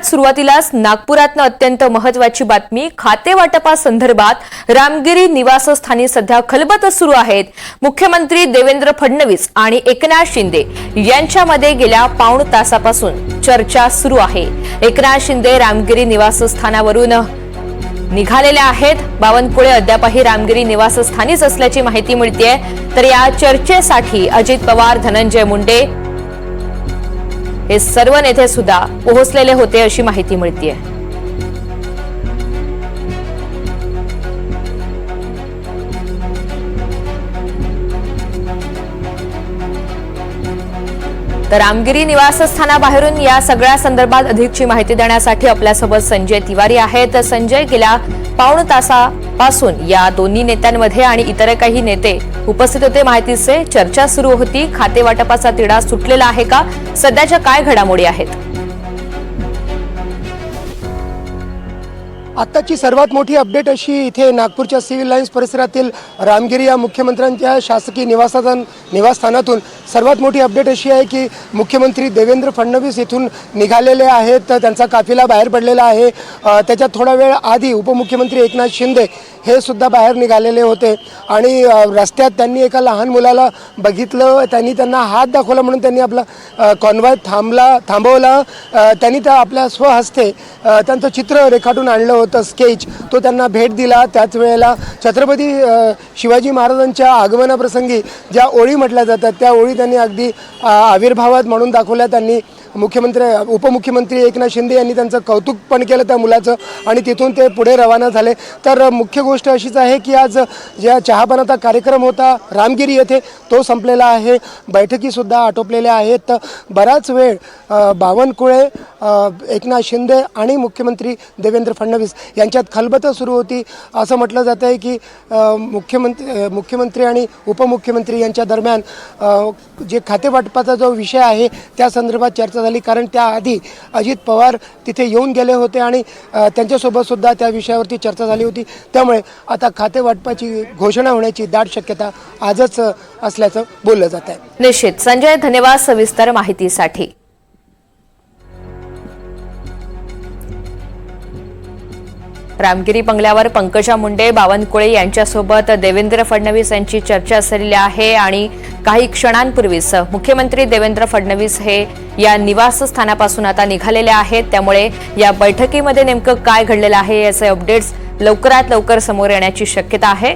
सुरुवातीलाच नागपुरातनं अत्यंत महत्त्वाची बातमी खाते वाटपासंदर्भात रामगिरी निवासस्थानी सध्या खलबतं सुरू आहेत। मुख्यमंत्री देवेंद्र फडणवीस आणि एकनाथ शिंदे यांच्यामध्ये गेल्या पाऊण तासापासून चर्चा सुरू आहे। एकनाथ शिंदे रामगिरी निवासस्थानावरून निघालेले आहेत। बावनकुळे अद्यापही रामगिरी निवासस्थानीच असल्याची माहिती मिळतेय। तर या चर्चेसाठी अजित पवार, धनंजय मुंडे हे सर्व नेते सुद्धा पोहोचलेले होते अशी माहिती मिळतेय। तर रामगिरी निवासस्थानाबाहेरून या सगळ्या संदर्भात अधिकची माहिती देण्यासाठी आपल्यासोबत संजय तिवारी आहेत। संजय, गेल्या पाऊण तासापासून या दोन्ही नेत्यांमध्ये आणि इतर काही नेते उपस्थित होते। माहितीचे चर्चा सुरू होती। खाते वाटपाचा तिढा सुटलेला आहे का? सध्याच्या काय घडामोडी आहेत? आत्ताची सर्वात मोठी अपडेट अशी इथे नागपूरच्या सिव्हिल लाईन्स परिसरातील रामगिरी या मुख्यमंत्र्यांच्या शासकीय निवासस्थानातून सर्वात मोठी अपडेट अशी आहे की मुख्यमंत्री देवेंद्र फडणवीस इथून निघालेले आहेत। त्यांचा काफिला बाहेर पडलेला आहे। त्याच्यात थोडा वेळ आधी उपमुख्यमंत्री एकनाथ शिंदे हे सुद्धा बाहेर निघालेले होते आणि रस्त्यात त्यांनी एका लहान मुलाला बघितलं। त्यांना हात दाखवला म्हणून त्यांनी आपला कॉन्वॉय थांबवला। त्यांनी त्या आपल्या स्वहस्ते त्यांचं चित्र रेखाटून आणलं होतं, स्केच, तो त्यांना भेट दिला। त्याच वेळेला छत्रपती शिवाजी महाराजांच्या आगमनाप्रसंगी ज्या ओळी म्हटल्या जातात त्या ओळी त्यांनी अगदी आविर्भावात म्हणून दाखवल्या। त्यांनी उपमुख्यमंत्री एकनाथ शिंदे यांनी त्यांचं कौतुक पण केलं त्या मुलाचं आणि तिथून ते पुढे रवाना झाले। तर मुख्य गोष्ट अशीच आहे की आज ज्या चहापानाचा कार्यक्रम होता रामगिरी येथे तो संपलेला आहे। बैठकीसुद्धा आटोपलेल्या आहेत। बराच वेळ बावनकुळे, एकनाथ शिंदे आणि मुख्यमंत्री देवेंद्र फडणवीस यांच्यात खलबतं सुरू होती। असं म्हटलं जातं आहे की मुख्यमंत्री आणि उपमुख्यमंत्री यांच्या दरम्यान जे खातेवाटपाचा जो विषय आहे त्या संदर्भात चर्चा झाली, कारण त्याआधी अजित पवार तिथे येऊन गेले होते आणि त्यांच्यासोबत सुद्धा त्या विषयावरती चर्चा झाली होती। त्यामुळे आता खातेवाटपाची घोषणा होण्याची दाट शक्यता आजच असल्याचं बोललं जात आहे। निश्चित संजय, धन्यवाद सविस्तर माहितीसाठी। रामगिरी बंगल्यावर पंकजा मुंडे, बावनकुळे यांच्यासोबत देवेंद्र फडणवीस यांची चर्चा झालेली आहे आणि काही क्षणांपूर्वीच मुख्यमंत्री देवेंद्र फडणवीस हे या निवासस्थानापासून आता निघालेले आहेत। त्यामुळे या बैठकीमध्ये नेमकं काय घडलेलं आहे याचे अपडेट्स लवकरात लवकर समोर येण्याची शक्यता आहे।